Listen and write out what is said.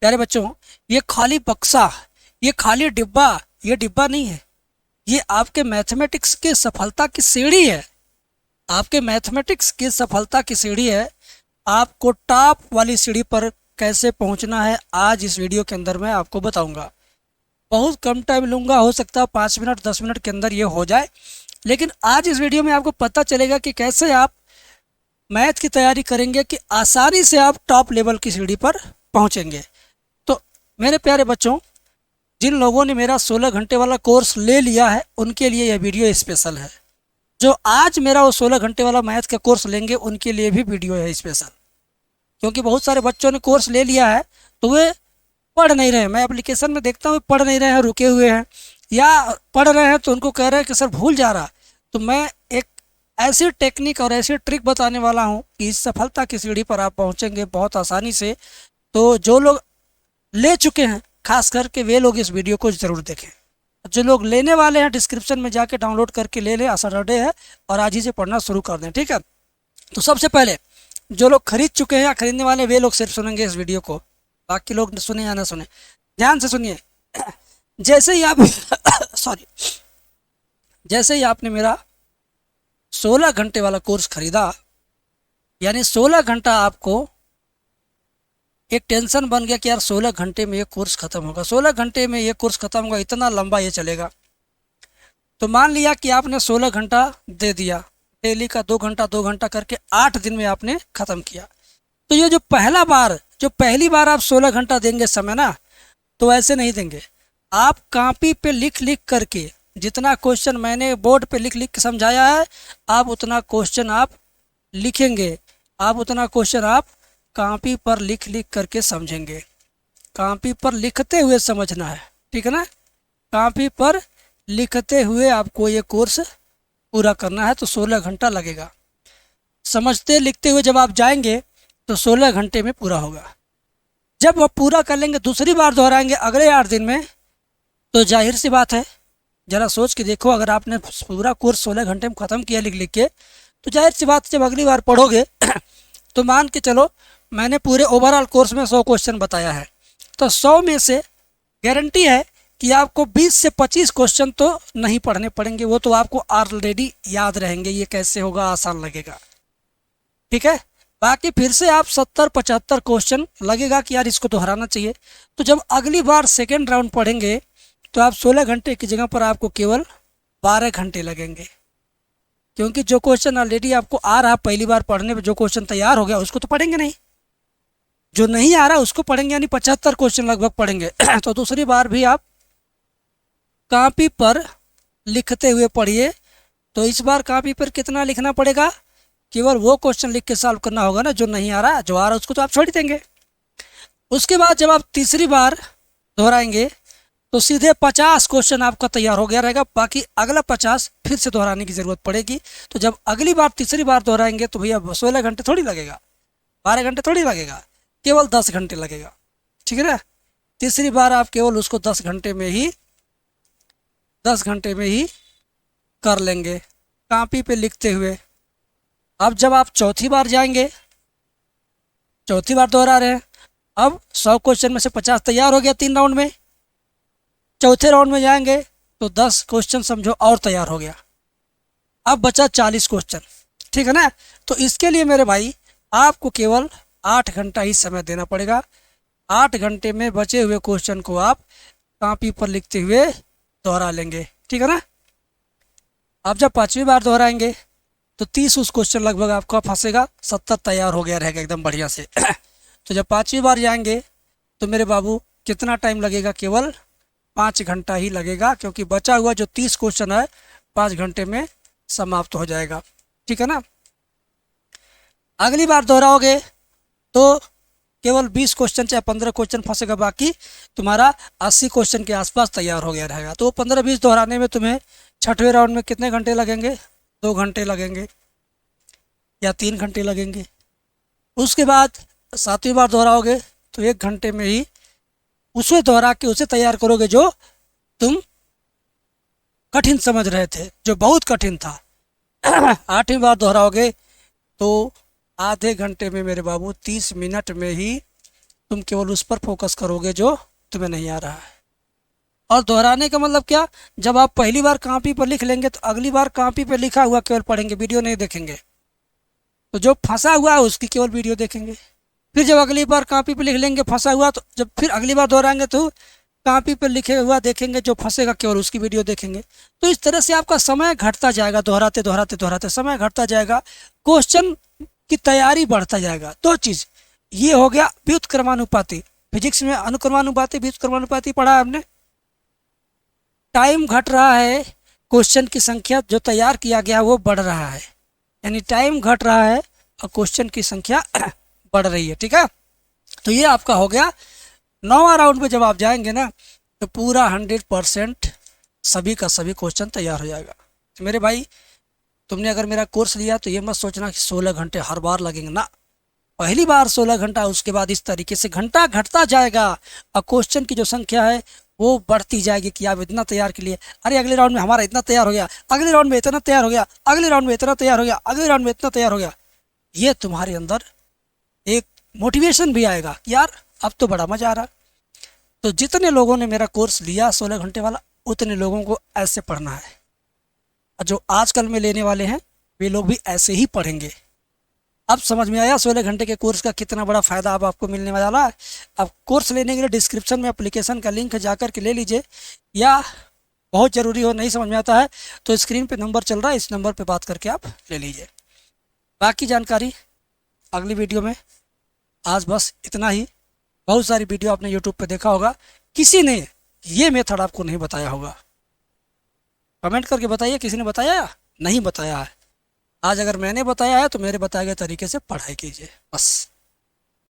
प्यारे बच्चों, ये खाली बक्सा, ये खाली डिब्बा, ये डिब्बा नहीं है। ये आपके मैथमेटिक्स की सफलता की सीढ़ी है। आपके मैथमेटिक्स की सफलता की सीढ़ी है। आपको टॉप वाली सीढ़ी पर कैसे पहुंचना है, आज इस वीडियो के अंदर मैं आपको बताऊंगा। बहुत कम टाइम लूंगा, हो सकता है 5 मिनट 10 मिनट के अंदर ये हो जाए, लेकिन आज इस वीडियो में आपको पता चलेगा कि कैसे आप मैथ की तैयारी करेंगे कि आसानी से आप टॉप लेवल की सीढ़ी पर पहुंचेंगे। तो मेरे प्यारे बच्चों, जिन लोगों ने मेरा 16 घंटे वाला कोर्स ले लिया है उनके लिए यह वीडियो स्पेशल है। जो आज मेरा वो 16 घंटे वाला मैथ का कोर्स लेंगे उनके लिए भी वीडियो है स्पेशल। क्योंकि बहुत सारे बच्चों ने कोर्स ले लिया है तो वे पढ़ नहीं रहे। मैं एप्लीकेशन में देखता हूँ पढ़ नहीं रहे हैं, रुके हुए हैं, या पढ़ रहे हैं तो उनको कह रहे हैं कि सर भूल जा रहा। तो मैं एक ऐसी टेक्निक और ऐसी ट्रिक बताने वाला हूँ कि इस सफलता की सीढ़ी पर आप पहुँचेंगे बहुत आसानी से। तो जो लोग ले चुके हैं खास करके वे लोग इस वीडियो को ज़रूर देखें। जो लोग लेने वाले हैं डिस्क्रिप्शन में जाके डाउनलोड करके ले लें, सैटरडे है और आज ही से पढ़ना शुरू कर दें, ठीक है। तो सबसे पहले जो लोग खरीद चुके हैं या खरीदने वाले वे लोग सिर्फ सुनेंगे इस वीडियो को, बाकी लोग सुने या ना सुने, ध्यान से सुनिए। जैसे ही आप सॉरी जैसे ही आपने मेरा 16 घंटे वाला कोर्स खरीदा, यानी 16 घंटा आपको एक टेंशन बन गया कि यार 16 घंटे में ये कोर्स खत्म होगा, 16 घंटे में ये कोर्स खत्म होगा, इतना लंबा ये चलेगा। तो मान लिया कि आपने 16 घंटा दे दिया, डेली का 2 घंटा करके 8 दिन में आपने ख़त्म किया। तो ये जो पहली बार आप 16 घंटा देंगे समय ना, तो ऐसे नहीं देंगे। आप कॉपी पे लिख लिख करके, जितना क्वेश्चन मैंने बोर्ड पे लिख लिख के समझाया है, आप उतना क्वेश्चन आप लिखेंगे, आप उतना क्वेश्चन आप कॉपी पर लिख लिख करके समझेंगे। कॉपी पर लिखते हुए समझना है, ठीक है ना। कॉपी पर लिखते हुए आपको ये कोर्स पूरा करना है। तो 16 घंटा लगेगा। समझते लिखते हुए जब आप जाएंगे तो 16 घंटे में पूरा होगा। जब आप पूरा कर लेंगे, दूसरी बार दोहराएंगे अगले 8 दिन में, तो जाहिर सी बात है, ज़रा सोच के देखो, अगर आपने पूरा कोर्स 16 घंटे में ख़त्म किया लिख लिख के, तो जाहिर सी बात जब अगली बार पढ़ोगे तो मान के चलो मैंने पूरे ओवरऑल कोर्स में 100 क्वेश्चन बताया है, तो 100 में से गारंटी है कि आपको 20 से 25 क्वेश्चन तो नहीं पढ़ने पड़ेंगे, वो तो आपको ऑलरेडी याद रहेंगे, ये कैसे होगा, आसान लगेगा, ठीक है। बाकी फिर से आप 70-75 क्वेश्चन लगेगा कि यार इसको दोहराना चाहिए। तो जब अगली बार सेकेंड राउंड पढ़ेंगे तो आप 16 घंटे की जगह पर आपको केवल 12 घंटे लगेंगे। क्योंकि जो क्वेश्चन ऑलरेडी आपको आ रहा पहली बार पढ़ने में, जो क्वेश्चन तैयार हो गया उसको तो पढ़ेंगे नहीं, जो नहीं आ रहा उसको पढ़ेंगे, यानी 75 क्वेश्चन लगभग पढ़ेंगे। तो दूसरी बार भी आप कॉपी पर लिखते हुए पढ़िए। तो इस बार कॉपी पर कितना लिखना पड़ेगा, केवल वो क्वेश्चन लिख के सॉल्व करना होगा ना, जो नहीं आ रहा, जो आ रहा उसको तो आप छोड़ देंगे। उसके बाद जब आप तीसरी बार दोहराएंगे तो सीधे 50 क्वेश्चन आपका तैयार हो गया रहेगा, बाकी अगला 50 फिर से दोहराने की ज़रूरत पड़ेगी। तो जब अगली बार तीसरी बार दोहराएंगे तो भैया 16 घंटे थोड़ी लगेगा, 12 घंटे थोड़ी लगेगा, केवल 10 घंटे लगेगा, ठीक है ना। तीसरी बार आप केवल उसको 10 घंटे में ही कर लेंगे कॉपी पे लिखते हुए। अब जब आप चौथी बार जाएंगे, चौथी बार दोहरा रहे हैं, अब 100 क्वेश्चन में से 50 तैयार हो गया 3 राउंड में। चौथे राउंड में जाएंगे तो 10 क्वेश्चन समझो और तैयार हो गया, अब बचा 40 क्वेश्चन, ठीक है ना। तो इसके लिए मेरे भाई आपको केवल 8 घंटा ही समय देना पड़ेगा। 8 घंटे में बचे हुए क्वेश्चन को आप कॉपी पर लिखते हुए दोहरा लेंगे, ठीक है ना। अब जब 5वीं बार दोहराएंगे तो 30 उस क्वेश्चन लगभग आपका फंसेगा, 70 तैयार हो गया रहेगा एकदम बढ़िया से। तो जब 5वीं बार जाएंगे तो मेरे बाबू कितना टाइम लगेगा, केवल 5 घंटा ही लगेगा, क्योंकि बचा हुआ जो 30 क्वेश्चन है 5 घंटे में समाप्त हो जाएगा, ठीक है ना। अगली बार दोहराओगे तो केवल 20 क्वेश्चन चाहे 15 क्वेश्चन फंसेगा, बाकी तुम्हारा 80 क्वेश्चन के आसपास तैयार हो गया रहेगा। तो 15-20 दोहराने में तुम्हें छठवें राउंड में कितने घंटे लगेंगे, 2 घंटे लगेंगे या 3 घंटे लगेंगे। उसके बाद 7वीं बार दोहराओगे तो 1 घंटे में ही उसे दोहरा के उसे तैयार करोगे जो तुम कठिन समझ रहे थे, जो बहुत कठिन था। 8वीं बार दोहराओगे तो आधे घंटे में मेरे बाबू 30 मिनट में ही तुम केवल उस पर फोकस करोगे जो तुम्हें नहीं आ रहा है। और दोहराने का मतलब क्या, जब आप पहली बार कॉपी पर लिख लेंगे तो अगली बार कॉपी पर लिखा हुआ केवल पढ़ेंगे, वीडियो नहीं देखेंगे। तो जो फंसा हुआ है उसकी केवल वीडियो देखेंगे। फिर जब अगली बार कॉपी पर लिख लेंगे फंसा हुआ, तो जब फिर अगली बार दोहराएंगे तो कॉपी पर लिखे हुआ देखेंगे, जो फंसेगा केवल उसकी वीडियो देखेंगे। तो इस तरह से आपका समय घटता जाएगा, दोहराते दोहराते दोहराते समय घटता जाएगा, क्वेश्चन की तैयारी बढ़ता जाएगा। दो चीज़, ये हो गया व्युत्क्रमानुपाती। फिजिक्स में अनुक्रमानुपाती व्युत्क्रमानुपाती पढ़ा है हमने। टाइम घट रहा है, क्वेश्चन की संख्या जो तैयार किया गया वो बढ़ रहा है, यानी टाइम घट रहा है और क्वेश्चन की संख्या बढ़ रही है। ठीक है, तो ये आपका हो गया 9वां राउंड में। जब आप जाएंगे ना तो पूरा 100% सभी का सभी क्वेश्चन तैयार हो जाएगा। तो मेरे भाई, तुमने अगर मेरा कोर्स लिया तो ये मत सोचना कि 16 घंटे हर बार लगेंगे ना। पहली बार 16 घंटा, उसके बाद इस तरीके से घंटा घटता जाएगा और क्वेश्चन की जो संख्या है वो बढ़ती जाएगी कि आप इतना तैयार के लिए, अरे अगले राउंड में हमारा इतना तैयार हो गया, अगले राउंड में इतना तैयार हो गया, अगले राउंड में इतना तैयार हो गया, अगले राउंड में इतना तैयार हो गया। ये तुम्हारे अंदर एक मोटिवेशन भी आएगा कि यार अब तो बड़ा मजा आ रहा। तो जितने लोगों ने मेरा कोर्स लिया 16 घंटे वाला, उतने लोगों को ऐसे पढ़ना है, और जो आजकल में लेने वाले हैं वे लोग भी ऐसे ही पढ़ेंगे। अब समझ में आया 16 घंटे के कोर्स का कितना बड़ा फ़ायदा अब आपको मिलने वाला है। अब कोर्स लेने के लिए डिस्क्रिप्शन में एप्लीकेशन का लिंक है, जाकर के ले लीजिए, या बहुत ज़रूरी हो नहीं समझ में आता है तो स्क्रीन पे नंबर चल रहा है, इस नंबर पे बात करके आप ले लीजिए। बाकी जानकारी अगली वीडियो में। आज बस इतना ही। बहुत सारी वीडियो आपने यूट्यूब पे देखा होगा, किसी ने ये मेथड आपको नहीं बताया होगा। कमेंट करके बताइए किसी ने बताया या नहीं बताया है। आज अगर मैंने बताया है तो मेरे बताए गए तरीके से पढ़ाई कीजिए बस।